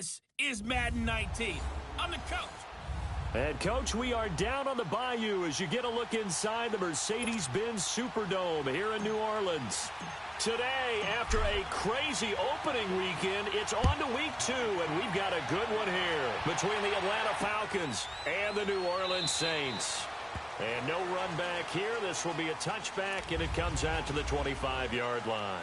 This is Madden 19. I'm the coach. And, Coach, we are down on the bayou as you get a look inside the Mercedes-Benz Superdome here in New Orleans. Today, after a crazy opening weekend, it's on to week 2, and we've got a good one here between the Atlanta Falcons and the New Orleans Saints. And no run back here. This will be a touchback, and it comes out to the 25-yard line.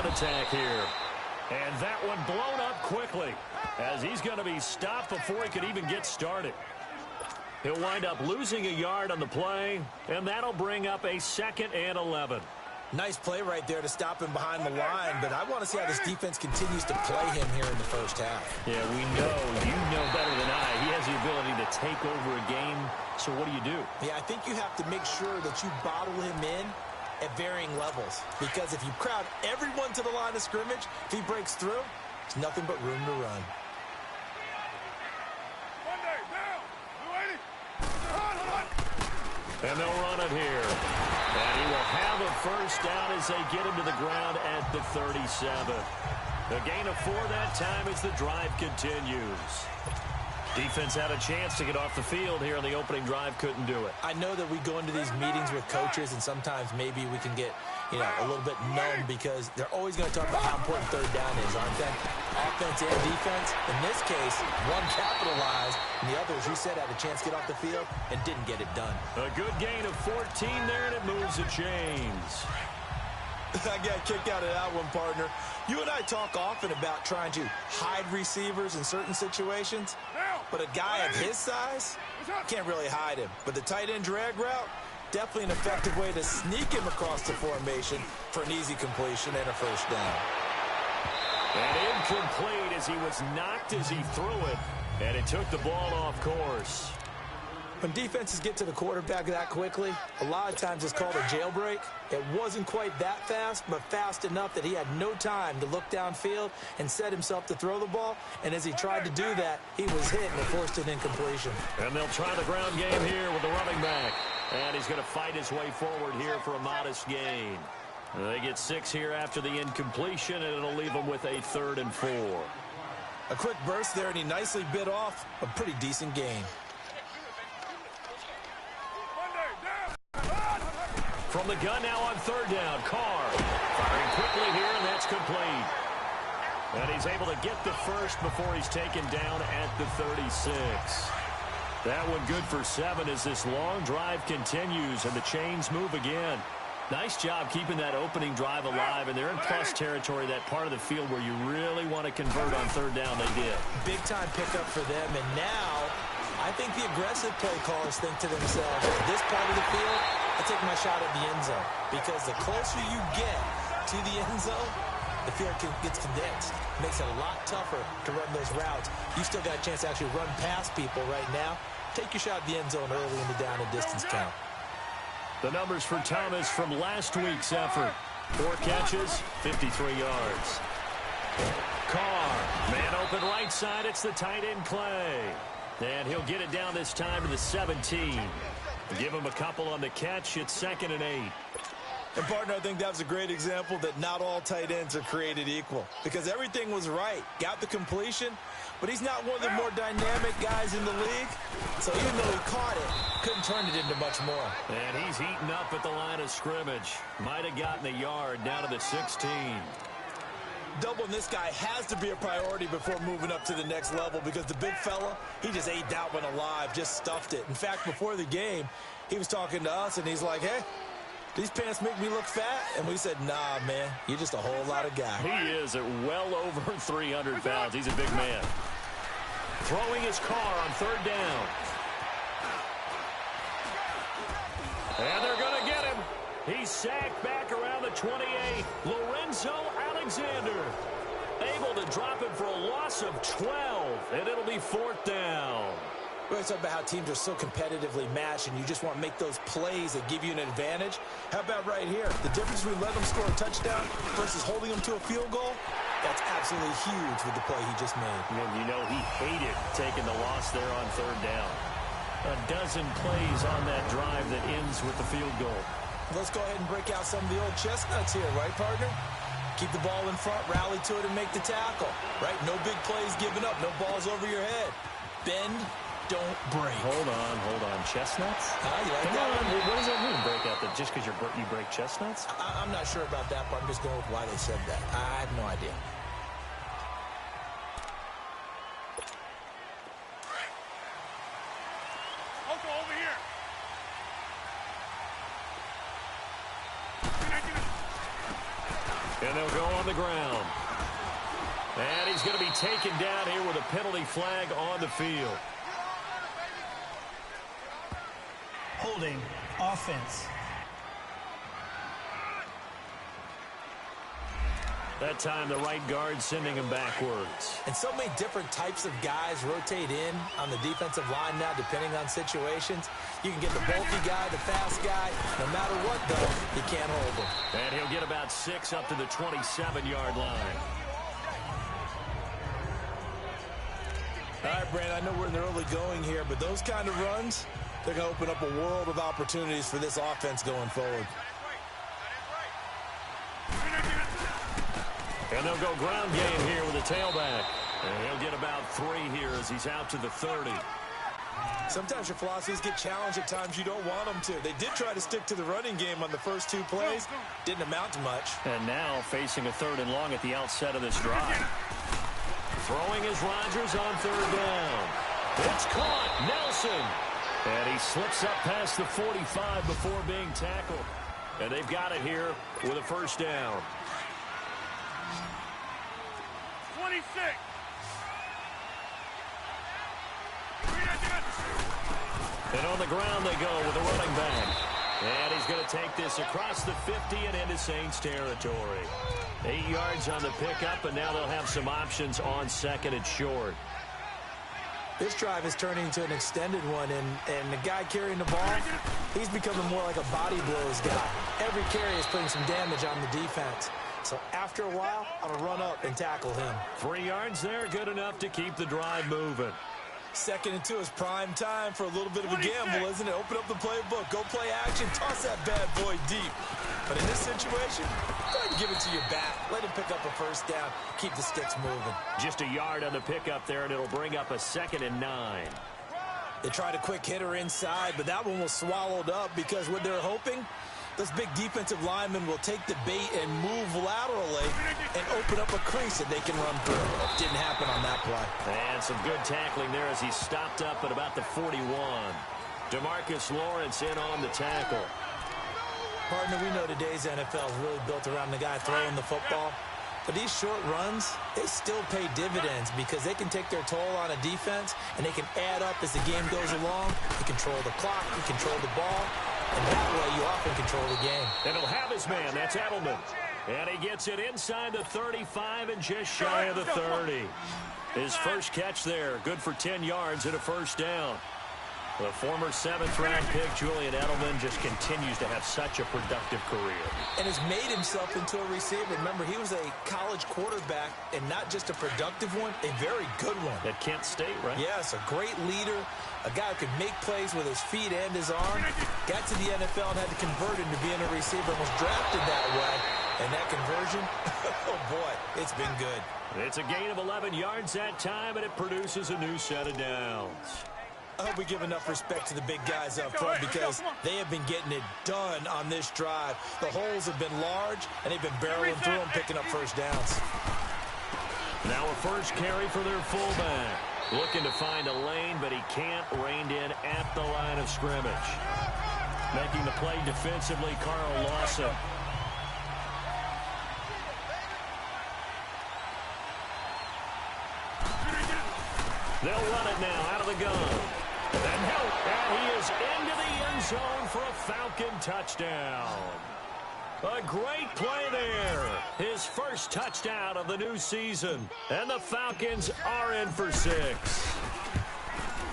Attack here. And that one blown up quickly as he's going to be stopped before he could even get started. He'll wind up losing a yard on the play, and that'll bring up a 2nd and 11. Nice play right there to stop him behind the line, but I want to see how this defense continues to play him here in the first half. Yeah, we know. You know better than I. He has the ability to take over a game, so what do? Yeah, I think you have to make sure that you bottle him in at varying levels, because if you crowd everyone to the line of scrimmage, if he breaks through, there's nothing but room to run. And they'll run it here. And he will have a first down as they get him to the ground at the 37. A gain of 4 that time as the drive continues. Defense had a chance to get off the field here in the opening drive, couldn't do it. I know that we go into these meetings with coaches, and sometimes maybe we can get, a little bit numb because they're always going to talk about how important third down is, aren't they? Offense and defense. In this case, one capitalized, and the other, as you said, had a chance to get off the field and didn't get it done. A good gain of 14 there, and it moves the chains. I got kicked out of that one, partner. You and I talk often about trying to hide receivers in certain situations, but a guy of his size can't really hide him. But the tight end drag route, definitely an effective way to sneak him across the formation for an easy completion and a first down. And incomplete as he was knocked as he threw it, and it took the ball off course. When defenses get to the quarterback that quickly, a lot of times it's called a jailbreak. It wasn't quite that fast, but fast enough that he had no time to look downfield and set himself to throw the ball. And as he tried to do that, he was hit and forced an incompletion. And they'll try the ground game here with the running back. And he's going to fight his way forward here for a modest gain. They get 6 here after the incompletion, and it'll leave them with a 3rd and 4. A quick burst there, and he nicely bit off a pretty decent gain. From the gun now on 3rd down, Carr firing quickly here, and that's complete. And he's able to get the first before he's taken down at the 36. That one good for 7 as this long drive continues and the chains move again. Nice job keeping that opening drive alive, and they're in plus territory, that part of the field where you really want to convert on 3rd down. They did. Big-time pickup for them, and now I think the aggressive play callers think to themselves, this part of the field, I take my shot at the end zone, because the closer you get to the end zone, the field gets condensed. It makes it a lot tougher to run those routes. You still got a chance to actually run past people right now. Take your shot at the end zone early in the down and distance count. The numbers for Thomas from last week's effort. 4 catches, 53 yards. Carr, man open right side. It's the tight end Clay. And he'll get it down this time to the 17. Give him a couple on the catch. It's 2nd and 8. And, partner, I think that was a great example that not all tight ends are created equal, because everything was right. Got the completion, but he's not one of the more dynamic guys in the league. So even though he caught it, couldn't turn it into much more. And he's heating up at the line of scrimmage. Might have gotten a yard down to the 16. Doubling this guy has to be a priority before moving up to the next level, because the big fella, he just ate that one alive, just stuffed it. In fact, before the game, he was talking to us, and he's like, hey, these pants make me look fat? And we said, nah, man, you're just a whole lot of guy. He is at well over 300 pounds. He's a big man. Throwing his Carr on 3rd down. And they're going to get him. He's sacked back around the 28. Lorenzo Alexander able to him for a loss of 12, and it'll be 4th down. We're talking about how teams are so competitively matched, and you just want to make those plays that give you an advantage. How about right here? The difference between letting them score a touchdown versus holding them to a field goal? That's absolutely huge with the play he just made. And you know he hated taking the loss there on third down. A dozen plays on that drive that ends with the field goal. Let's go ahead and break out some of the old chestnuts here, right, partner? Keep the ball in front, rally to it, and make the tackle, right? No big plays given up, no balls over your head. Bend, don't break. Hold on. Chestnuts? You like Come that? on. What does that mean, break out? Just because you break chestnuts? I'm not sure about that, but I'm just going with why they said that. I have no idea. Over here. And they'll go on the ground. And he's going to be taken down here with a penalty flag on the field. Holding offense. That time the right guard sending him backwards. And so many different types of guys rotate in on the defensive line now, depending on situations. You can get the bulky guy, the fast guy. No matter what, though, you can't hold him. And he'll get about 6 up to the 27-yard line. All right, Brand, I know we're in the early going here, but those kind of runs, they're going to open up a world of opportunities for this offense going forward. And they'll go ground game here with a tailback. And he'll get about 3 here as he's out to the 30. Sometimes your philosophies get challenged at times you don't want them to. They did try to stick to the running game on the first 2 plays. Didn't amount to much. And now facing a 3rd and long at the outset of this drive. Throwing is Rodgers on 3rd down. It's caught. Nelson. And he slips up past the 45 before being tackled. And they've got it here with a 1st down. 26. And on the ground they go with a running back. And he's going to take this across the 50 and into Saints territory. 8 yards on the pickup, and now they'll have some options on 2nd and short. This drive is turning into an extended one, and the guy carrying the ball, he's becoming more like a body blows guy. Every carry is putting some damage on the defense. So after a while, I'm going to run up and tackle him. 3 yards there, good enough to keep the drive moving. 2nd and 2 is prime time for a little bit of a gamble, isn't it? Open up the playbook, go play action, toss that bad boy deep. But in this situation, go ahead and give it to your back. Let him pick up a 1st down, keep the sticks moving. Just a yard on the pickup there, and it'll bring up a 2nd and 9. They tried a quick hitter inside, but that one was swallowed up because what they're hoping, this big defensive lineman will take the bait and move laterally and open up a crease that they can run through. Didn't happen on that play. And some good tackling there as he stopped up at about the 41. DeMarcus Lawrence in on the tackle. Partner, we know today's NFL is really built around the guy throwing the football. But these short runs, they still pay dividends because they can take their toll on a defense and they can add up as the game goes along. You control the clock, you control the ball, and that way you often control the game. And he'll have his man, that's Edelman. And he gets it inside the 35 and just shy of the 30. His first catch there, good for 10 yards and a 1st down. The former 7th-round pick, Julian Edelman, just continues to have such a productive career. And has made himself into a receiver. Remember, he was a college quarterback, and not just a productive one, a very good one. At Kent State, right? Yes, a great leader, a guy who could make plays with his feet and his arm. Got to the NFL and had to convert into being a receiver and was drafted that way. And that conversion, oh boy, it's been good. It's a gain of 11 yards that time, and it produces a new set of downs. I hope we give enough respect to the big guys up front because they have been getting it done on this drive. The holes have been large, and they've been barreling through them, picking up 1st downs. Now a first carry for their fullback. Looking to find a lane, but he can't. Reined in at the line of scrimmage. Making the play defensively, Carl Lawson. They'll run it now out of the gun. And he is into the end zone for a Falcon touchdown. A great play there. His first touchdown of the new season. And the Falcons are in for 6.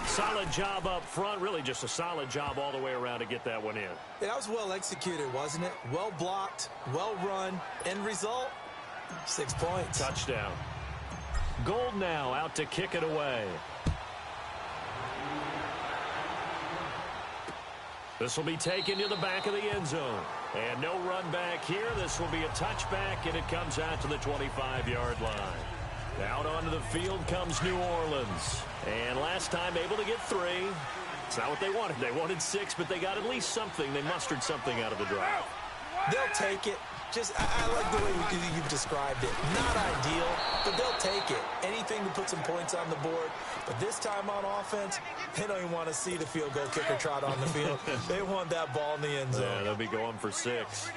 Solid job up front. Really just a solid job all the way around to get that one in. Yeah, that was well executed, wasn't it? Well blocked, well run. End result, 6 points. Touchdown. Gold now out to kick it away. This will be taken to the back of the end zone. And no run back here. This will be a touchback, and it comes out to the 25-yard line. Out onto the field comes New Orleans. And last time able to get 3. It's not what they wanted. They wanted 6, but they got at least something. They mustered something out of the drive. They'll take it. I like the way you've described it. Not ideal, but they'll take it. Anything to put some points on the board. But this time on offense, they don't even want to see the field goal kicker trot on the field. They want that ball in the end zone. Yeah, they'll be going for 6.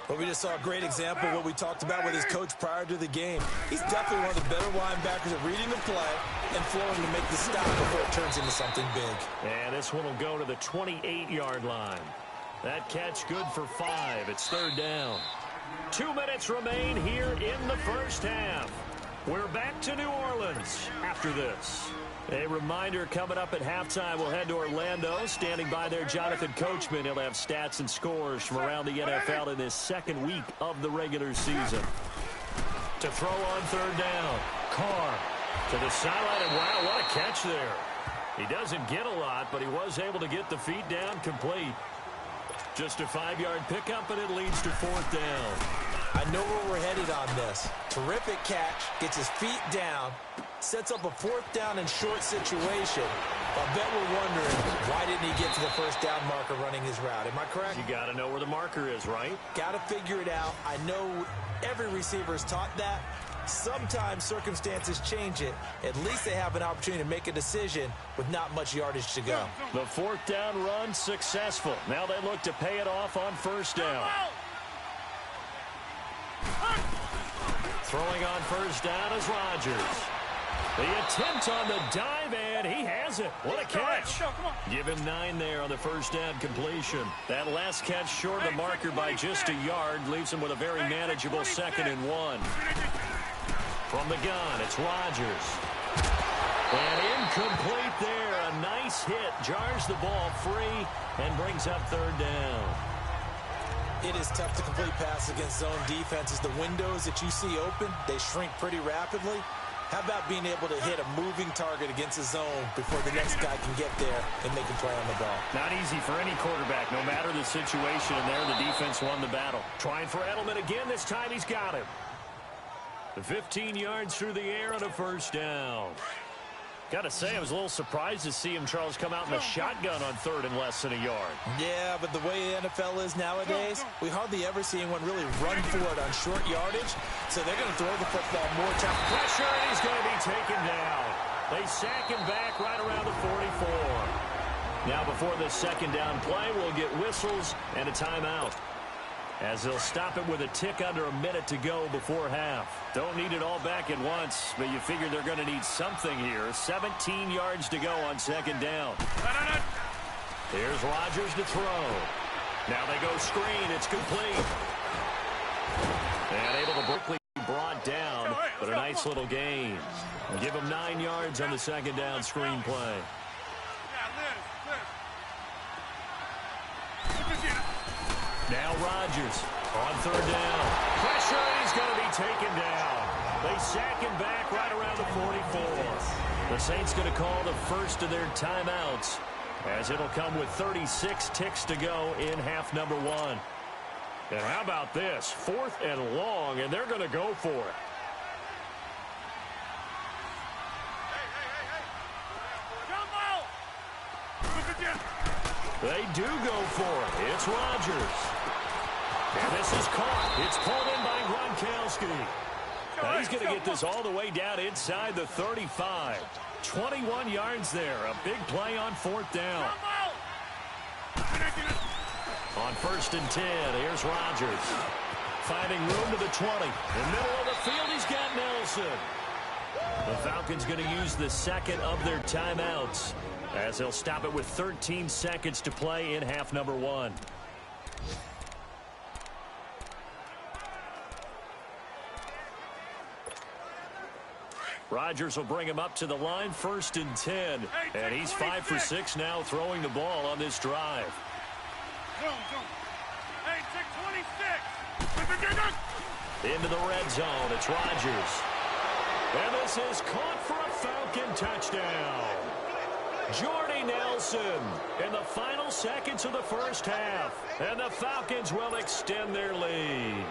But we just saw a great example of what we talked about with his coach prior to the game. He's definitely one of the better linebackers at reading the play and flowing to make the stop before it turns into something big. And this one will go to the 28-yard line. That catch good for 5. It's 3rd down. 2 minutes remain here in the first half. We're back to New Orleans after this. A reminder coming up at halftime, we'll head to Orlando. Standing by there, Jonathan Coachman. He'll have stats and scores from around the NFL in this second week of the regular season. To throw on 3rd down. Carr to the sideline, and wow, what a catch there. He doesn't get a lot, but he was able to get the feet down complete. Just a 5-yard pickup, and it leads to 4th down. I know where we're headed on this. Terrific catch, gets his feet down, sets up a 4th down and short situation. I bet we're wondering, why didn't he get to the first down marker running his route? Am I correct? You got to know where the marker is, right? Got to figure it out. I know every receiver is taught that. Sometimes circumstances change it. At least they have an opportunity to make a decision with not much yardage to go. The 4th down run successful. Now they look to pay it off on 1st down. Throwing on 1st down is Rodgers. The attempt on the dive, and he has it. What a catch. Give him 9 there on the 1st down completion. That last catch short of the marker by just a yard leaves him with a very manageable 2nd and 1. From the gun, it's Rodgers. And incomplete there. A nice hit. Jars the ball free and brings up 3rd down. It is tough to complete passes against zone defenses. The windows that you see open, they shrink pretty rapidly. How about being able to hit a moving target against a zone before the next guy can get there and make a play on the ball? Not easy for any quarterback, no matter the situation. And there, the defense won the battle. Trying for Edelman again. This time he's got him. The 15 yards through the air on a 1st down. Got to say, I was a little surprised to see him, Charles, come out in the shotgun on 3rd and less than a yard. Yeah, but the way the NFL is nowadays, we hardly ever see anyone really run for it on short yardage. So they're going to throw the football more time. Pressure, and he's going to be taken down. They sack him back right around the 44. Now before the 2nd down play, we'll get whistles and a timeout, as they'll stop it with a tick under a minute to go before half. Don't need it all back at once, but you figure they're going to need something here. 17 yards to go on 2nd down. Here's Rodgers to throw. Now they go screen. It's complete. And able to Berkeley brought down, but a nice little gain. Give him 9 yards on the 2nd down screen play. Now Rodgers on 3rd down. Pressure, and he's going to be taken down. They sack him back right around the 44. The Saints going to call the first of their timeouts, as it'll come with 36 ticks to go in half number 1. And how about this? 4th and long, and they're going to go for it. They do go for it. It's Rodgers. And this is caught. It's pulled in by Gronkowski. Now he's going to get this all the way down inside the 35. 21 yards there. A big play on 4th down. On 1st and 10, here's Rodgers. Finding room to the 20. In the middle of the field, he's got Nelson. The Falcons going to use the 2nd of their timeouts, as they'll stop it with 13 seconds to play in half number 1. Rodgers will bring him up to the line, 1st and 10. And he's 5 for 6 now throwing the ball on this drive. Hey, take 26. Into the red zone. It's Rodgers. And this is caught for a Falcon touchdown. Jordy Nelson in the final seconds of the first half. And the Falcons will extend their lead.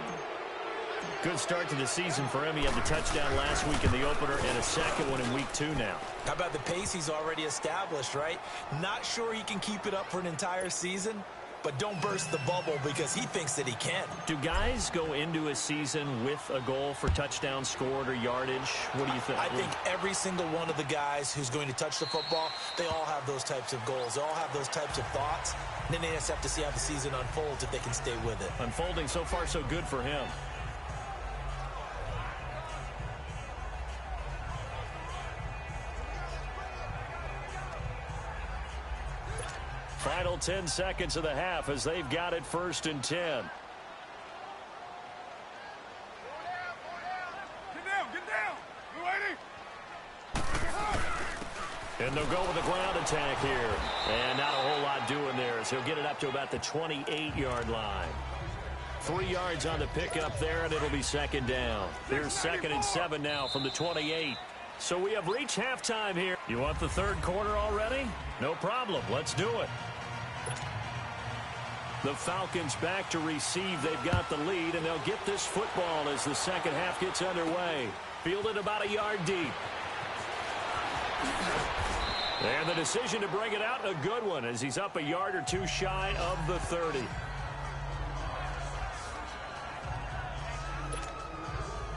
Good start to the season for him. He had the touchdown last week in the opener and a second one in week 2 now. How about the pace he's already established, right? Not sure he can keep it up for an entire season, but don't burst the bubble because he thinks that he can. Do guys go into a season with a goal for touchdowns scored or yardage? What do you think? I think every single one of the guys who's going to touch the football, they all have those types of goals. They all have those types of thoughts. And then they just have to see how the season unfolds if they can stay with it. Unfolding so far so good for him. Final 10 seconds of the half as they've got it 1st and 10. Get down. You ready? And they'll go with a ground attack here. And not a whole lot doing there as he'll get it up to about the 28-yard line. 3 yards on the pickup there, and it'll be 2nd down. Here's 2nd and 7 now from the 28. So we have reached halftime here. You want the 3rd quarter already? No problem. Let's do it. The Falcons back to receive. They've got the lead, and they'll get this football as the second half gets underway. Fielded about a yard deep. And the decision to bring it out, a good one, as he's up a yard or two shy of the 30.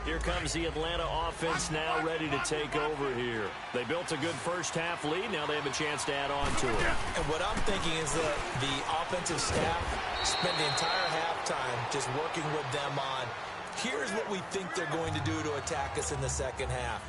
Here comes the Atlanta offense now ready to take over here. They built a good first half lead. Now they have a chance to add on to it. And what I'm thinking is that the offensive staff spent the entire halftime just working with them on, here's what we think they're going to do to attack us in the second half.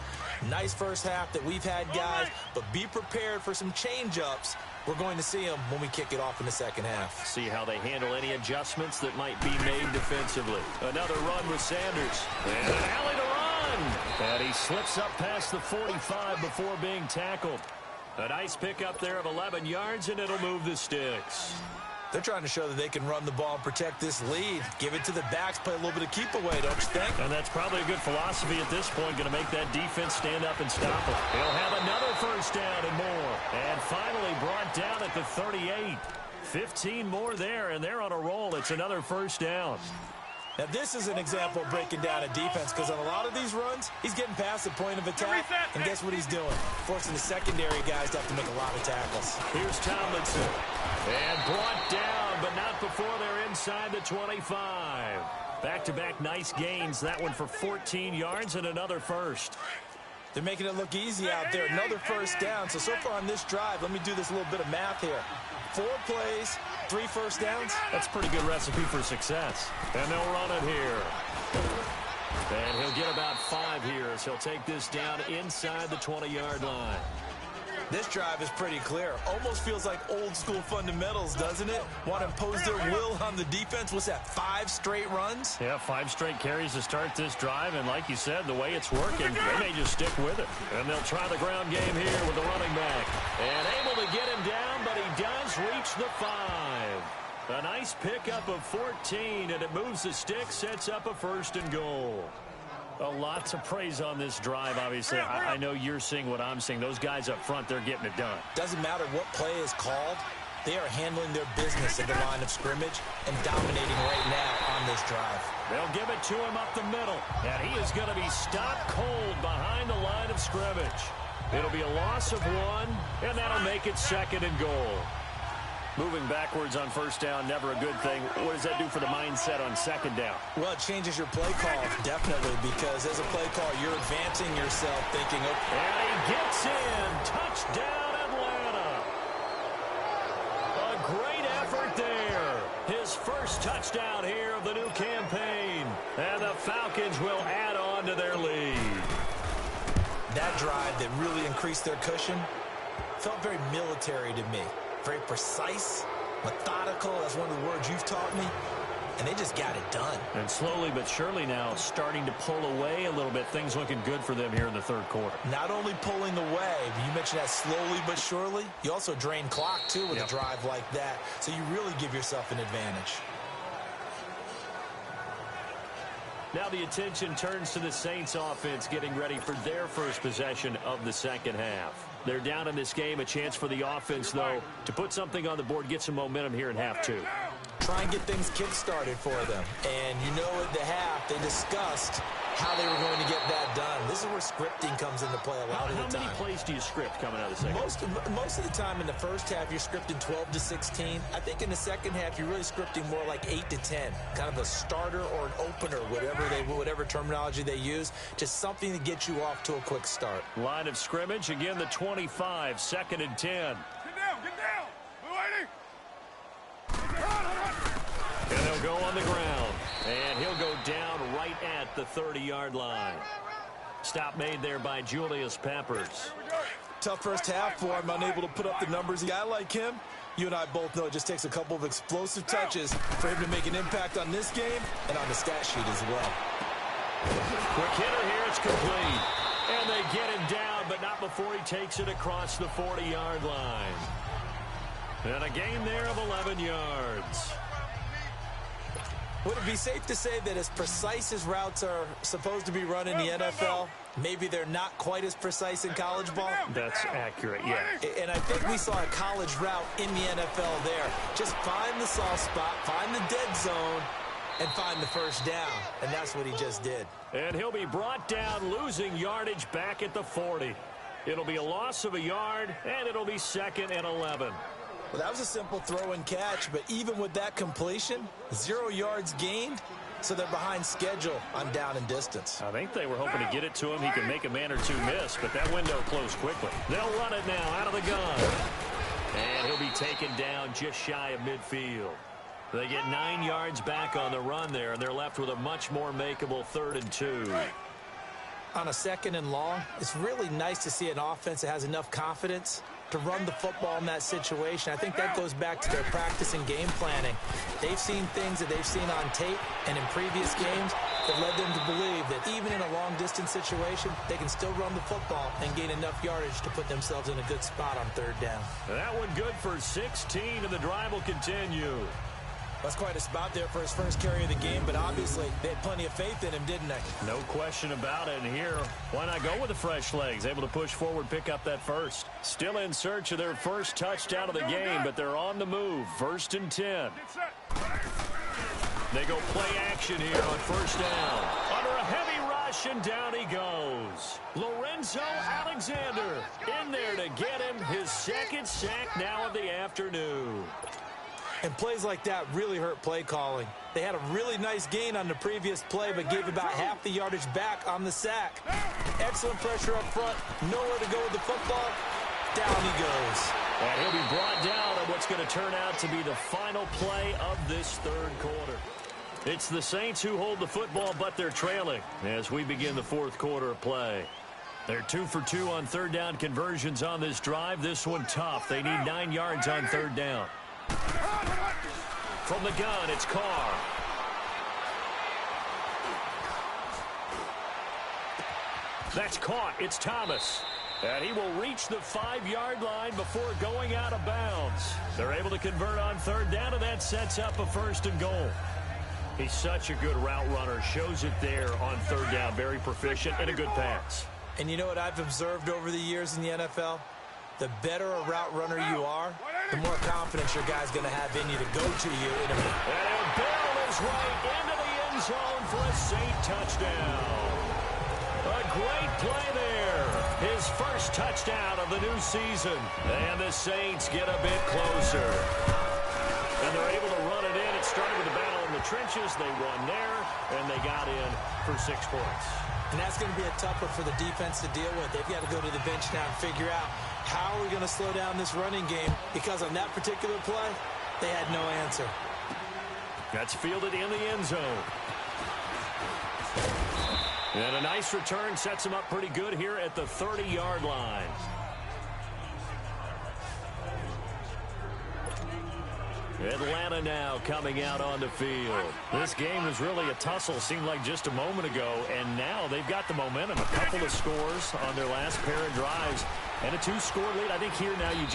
Nice first half that we've had, guys, but be prepared for some change-ups. We're going to see them when we kick it off in the second half. See how they handle any adjustments that might be made defensively. Another run with Sanders. And an alley to run. And he slips up past the 45 before being tackled. A nice pickup there of 11 yards, and it'll move the sticks. They're trying to show that they can run the ball and protect this lead. Give it to the backs, play a little bit of keep away, don't you think? And that's probably a good philosophy at this point, going to make that defense stand up and stop it. He'll have another first down and more. And finally brought down at the 38. 15 more there, and they're on a roll. It's another first down. Now, this is an example of breaking down a defense because on a lot of these runs, he's getting past the point of attack, and guess what he's doing? Forcing the secondary guys to have to make a lot of tackles. Here's Tomlinson. And brought down, but not before they're inside the 25. Back-to-back nice gains. That one for 14 yards and another first. They're making it look easy out there. Another first down. So far on this drive, let me do this little bit of math here. 4 plays, 3 first downs. That's a pretty good recipe for success. And they'll run it here. And he'll get about 5 here as he'll take this down inside the 20-yard line. This drive is pretty clear. Almost feels like old school fundamentals, doesn't it? Want to impose their will on the defense. What's that, 5 straight runs? Yeah, 5 straight carries to start this drive. And like you said, the way it's working, they may just stick with it. And they'll try the ground game here with the running back. And able to get him down, but he does reach the 5. A nice pickup of 14, and it moves the stick, sets up a 1st and goal. A lot to praise on this drive, obviously. I know you're seeing what I'm seeing. Those guys up front, they're getting it done. Doesn't matter what play is called. They are handling their business at the line of scrimmage and dominating right now on this drive. They'll give it to him up the middle. And he is going to be stopped cold behind the line of scrimmage. It'll be a loss of 1, and that'll make it 2nd and goal. Moving backwards on first down, never a good thing. What does that do for the mindset on 2nd down? Well, it changes your play call, definitely, because as a play call, you're advancing yourself thinking, okay. And he gets in. Touchdown, Atlanta. A great effort there. His first touchdown here of the new campaign. And the Falcons will add on to their lead. That drive that really increased their cushion felt very military to me. Very precise, methodical. That's one of the words you've taught me. And they just got it done. And slowly but surely now starting to pull away a little bit. Things looking good for them here in the 3rd quarter. Not only pulling away, but you mentioned that slowly but surely. You also drain clock, too, with a drive like that. So you really give yourself an advantage. Now the attention turns to the Saints offense getting ready for their first possession of the second half. They're down in this game. A chance for the offense, though, to put something on the board, get some momentum here in half two. Try and get things kick-started for them. And you know at the half, they discussed how they were going to get that done. This is where scripting comes into play a lot of the time. How many plays do you script coming out of the second? Most of the time in the first half, you're scripting 12 to 16. I think in the second half, you're really scripting more like 8 to 10. Kind of a starter or an opener, whatever terminology they use. Just something to get you off to a quick start. Line of scrimmage, again the 25, 2nd and 10. Get down, get down. Blue 80. And he'll go on the ground. And he'll go down right at the 30-yard line. Stop made there by Julius Peppers. Tough first half for him, unable to put up the numbers. A guy like him, you and I both know it just takes a couple of explosive touches for him to make an impact on this game and on the stat sheet as well. Quick hitter here, it's complete. And they get him down, but not before he takes it across the 40-yard line. And a gain there of 11 yards. Would it be safe to say that as precise as routes are supposed to be run in the NFL, maybe they're not quite as precise in college ball? That's accurate, yeah. And I think we saw a college route in the NFL there. Just find the soft spot, find the dead zone, and find the first down. And that's what he just did. And he'll be brought down, losing yardage back at the 40. It'll be a loss of a yard, and it'll be 2nd and 11. Well, that was a simple throw and catch, but even with that completion, 0 yards gained, so they're behind schedule on down and distance. I think they were hoping to get it to him. He could make a man or two miss, but that window closed quickly. They'll run it now out of the gun. And he'll be taken down just shy of midfield. They get 9 yards back on the run there, and they're left with a much more makeable 3rd and 2. On a 2nd and long, it's really nice to see an offense that has enough confidence to run the football in that situation. I think that goes back to their practice and game planning. They've seen things that they've seen on tape and in previous games that led them to believe that even in a long-distance situation, they can still run the football and gain enough yardage to put themselves in a good spot on 3rd down. That one good for 16, and the drive will continue. That's quite a spot there for his first carry of the game, but obviously they had plenty of faith in him, didn't they? No question about it. And here, why not go with the fresh legs? Able to push forward, pick up that first. Still in search of their first touchdown of the game, but they're on the move. 1st and 10. They go play action here on 1st down. Under a heavy rush, and down he goes. Lorenzo Alexander in there to get him his 2nd sack now of the afternoon. And plays like that really hurt play calling. They had a really nice gain on the previous play, but gave about half the yardage back on the sack. Excellent pressure up front. Nowhere to go with the football. Down he goes. And he'll be brought down on what's going to turn out to be the final play of this 3rd quarter. It's the Saints who hold the football, but they're trailing as we begin the 4th quarter of play. They're 2 for 2 on 3rd down conversions on this drive. This one tough. They need 9 yards on 3rd down. From the gun, it's Carr. That's caught. It's Thomas. And he will reach the 5-yard line before going out of bounds. They're able to convert on 3rd down, and that sets up a 1st and goal. He's such a good route runner. Shows it there on 3rd down. Very proficient and a good pass. And you know what I've observed over the years in the NFL? The better a route runner you are, the more confidence your guy's going to have in you to go to you in a minute. And he'll barrel his way into the end zone for a Saint touchdown. A great play there. His first touchdown of the new season. And the Saints get a bit closer. And they're able to run it in. It started with a battle in the trenches. They won there, and they got in for 6 points. And that's going to be a tough one for the defense to deal with. They've got to go to the bench now and figure out how are we going to slow down this running game, because on that particular play, they had no answer. That's fielded in the end zone. And a nice return sets him up pretty good here at the 30-yard line. Atlanta now coming out on the field. This game was really a tussle, seemed like just a moment ago, and now they've got the momentum. A couple of scores on their last pair of drives and a 2-score lead. I think here now you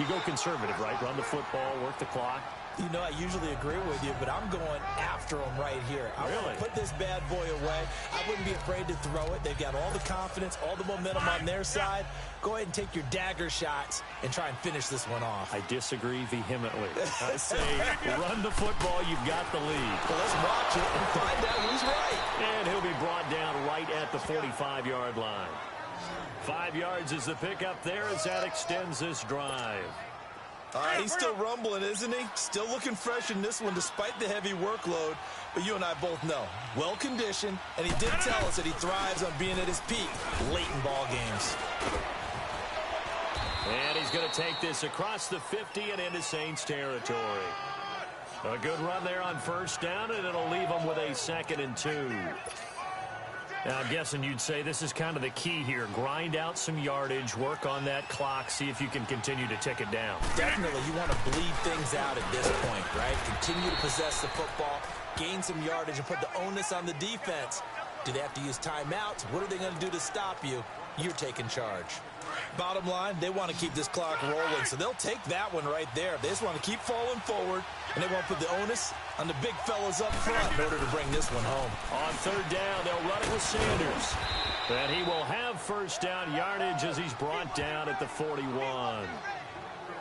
go conservative, right? Run the football, work the clock. You know, I usually agree with you, but I'm going after after him right here. I want to put this bad boy away. I wouldn't be afraid to throw it. They've got all the confidence, all the momentum on their side. Go ahead and take your dagger shots and try and finish this one off. I disagree vehemently. I say run the football. You've got the lead. Well, let's watch it and find out who's right. And he'll be brought down right at the 45-yard line. 5 yards is the pickup there as that extends this drive. He's still rumbling, isn't he? Still looking fresh in this one despite the heavy workload. But you and I both know, well-conditioned, and he did tell us that he thrives on being at his peak late in ball games. And he's going to take this across the 50 and into Saints territory. A good run there on first down, and it'll leave them with a 2nd and 2. Now, I'm guessing you'd say this is kind of the key here. Grind out some yardage, work on that clock, see if you can continue to tick it down. Definitely, you want to bleed things out at this point, right? Continue to possess the football, gain some yardage, and put the onus on the defense. Do they have to use timeouts? What are they going to do to stop you? You're taking charge. Bottom line, they want to keep this clock rolling, so they'll take that one right there. They just want to keep falling forward, and they want to put the onus on the big fellas up front in order to bring this one home. On third down, they'll run it with Sanders. And he will have first down yardage as he's brought down at the 41.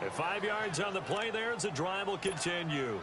And 5 yards on the play there as the drive will continue.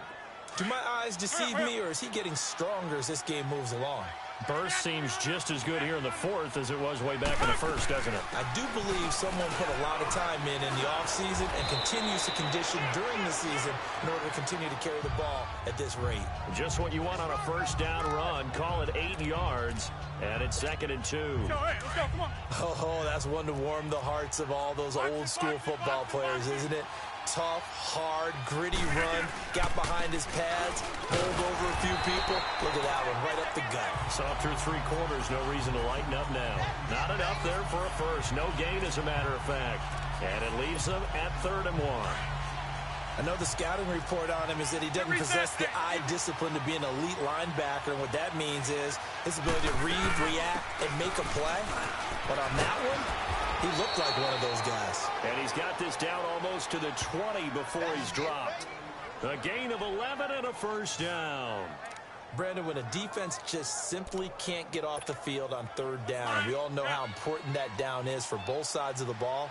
Do my eyes deceive me, or is he getting stronger as this game moves along? Burst seems just as good here in the 4th as it was way back in the 1st, doesn't it? I do believe someone put a lot of time in the offseason and continues to condition during the season in order to continue to carry the ball at this rate. Just what you want on a first down run. Call it 8 yards, and it's 2nd and 2. Let's go, come on. Oh, that's one to warm the hearts of all those old school football players, isn't it? Tough, hard, gritty run, got behind his pads, pulled over a few people. Look at that one, right up the gut. Saw through 3 quarters, no reason to lighten up now. Not enough there for a first. No gain, as a matter of fact. And it leaves them at 3rd and 1. I know the scouting report on him is that he doesn't possess the eye discipline to be an elite linebacker, and what that means is his ability to read, react, and make a play. But on that one, he looked like one of those guys. And he's got this down almost to the 20 before he's dropped. A gain of 11 and a first down. Brandon, when a defense just simply can't get off the field on 3rd down, and we all know how important that down is for both sides of the ball,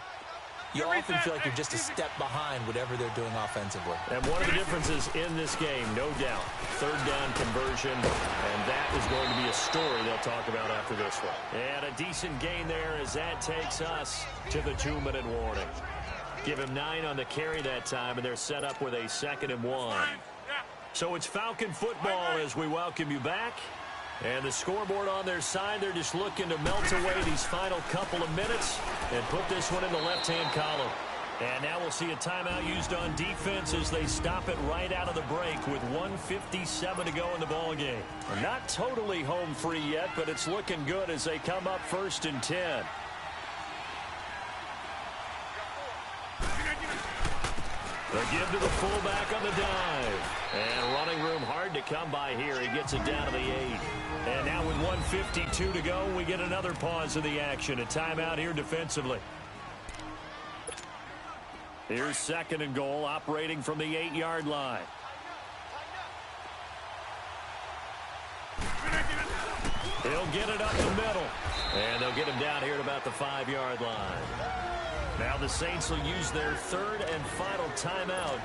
you often feel like you're just a step behind whatever they're doing offensively. And one of the differences in this game, no doubt, 3rd down conversion, and that is going to be a story they'll talk about after this one. And a decent gain there as that takes us to the 2-minute warning. Give him 9 on the carry that time, and they're set up with a 2nd and 1. So it's Falcon football as we welcome you back. And the scoreboard on their side, they're just looking to melt away these final couple of minutes and put this one in the left-hand column. And now we'll see a timeout used on defense as they stop it right out of the break with 1:57 to go in the ballgame. Not totally home free yet, but it's looking good as they come up 1st and 10. The give to the fullback on the dive. And running room hard to come by here. He gets it down to the 8. And now with 1:52 to go, we get another pause of the action. A timeout here defensively. Here's 2nd and goal, operating from the 8-yard line. He'll get it up the middle. And they'll get him down here at about the 5-yard line. Now the Saints will use their 3rd and final timeout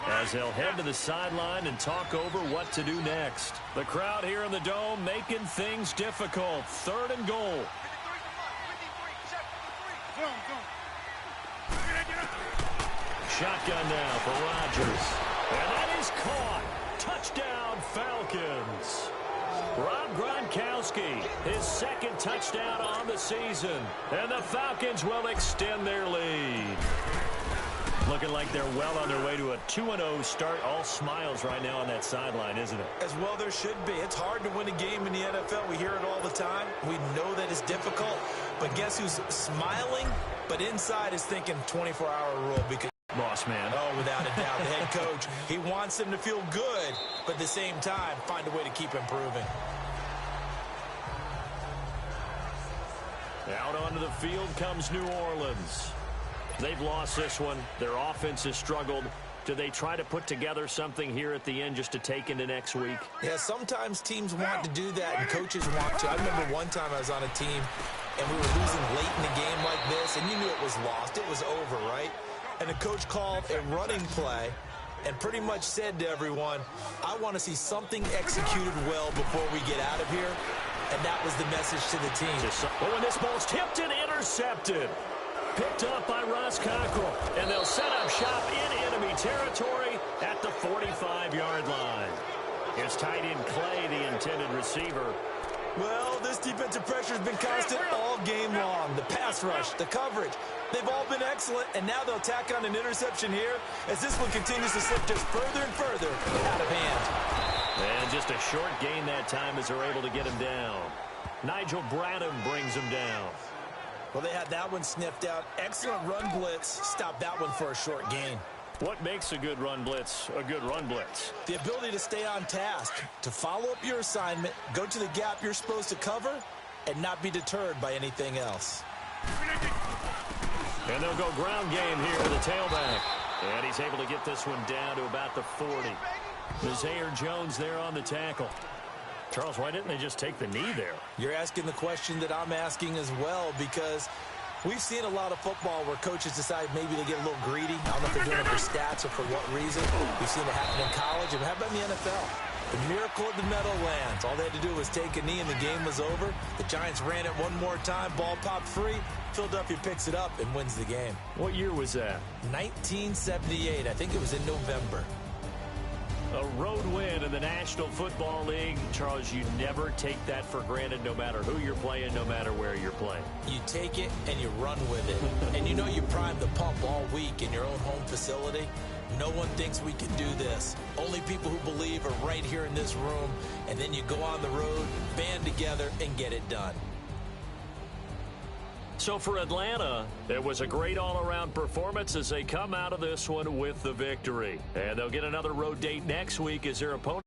as they'll head to the sideline and talk over what to do next. The crowd here in the Dome making things difficult. 3rd and goal. Shotgun now for Rodgers. And that is caught. Touchdown, Falcons. Rob Gronkowski, his 2nd touchdown on the season. And the Falcons will extend their lead. Looking like they're well on their way to a 2-0 start. All smiles right now on that sideline, isn't it? As well there should be. It's hard to win a game in the NFL. We hear it all the time. We know that it's difficult. But guess who's smiling? But inside is thinking 24-hour rule because Boss man. Oh, without a doubt. The head coach, he wants them to feel good, but at the same time, find a way to keep improving. Out onto the field comes New Orleans. They've lost this one. Their offense has struggled. Do they try to put together something here at the end just to take into next week? Yeah, sometimes teams want to do that and coaches want to. I remember one time I was on a team and we were losing late in the game like this, and you knew it was lost. It was over, right? And the coach called a running play and pretty much said to everyone, I want to see something executed well before we get out of here. And that was the message to the team. Oh, and this ball's tipped and intercepted. Picked up by Ross Cockrell. And they'll set up shop in enemy territory at the 45-yard line. Here's tight end Clay, the intended receiver. Well, this defensive pressure has been constant all game long. The pass rush, the coverage, they've all been excellent, and now they'll tack on an interception here as this one continues to slip just further and further out of hand. And just a short gain that time as they're able to get him down. Nigel Bradham brings him down. Well, they had that one sniffed out. Excellent run blitz. Stop that one for a short gain. What makes a good run blitz a good run blitz? The ability to stay on task, to follow up your assignment, go to the gap you're supposed to cover, and not be deterred by anything else. And they'll go ground game here to the tailback. And he's able to get this one down to about the 40. Zaire Jones there on the tackle. Charles, why didn't they just take the knee there? You're asking the question that I'm asking as well, because we've seen a lot of football where coaches decide maybe to get a little greedy. I don't know if they're doing it for stats or for what reason. We've seen it happen in college. And how about in the NFL? The miracle of the Meadowlands. All they had to do was take a knee and the game was over. The Giants ran it one more time. Ball popped free. Philadelphia picks it up and wins the game. What year was that? 1978. I think it was in November. A road win in the National Football League. Charles, you never take that for granted no matter who you're playing, no matter where you're playing. You take it and you run with it. And you know you primed the pump all week in your own home facility. No one thinks we can do this. Only people who believe are right here in this room. And then you go on the road, band together, and get it done. So for Atlanta, it was a great all-around performance as they come out of this one with the victory. And they'll get another road date next week as their opponent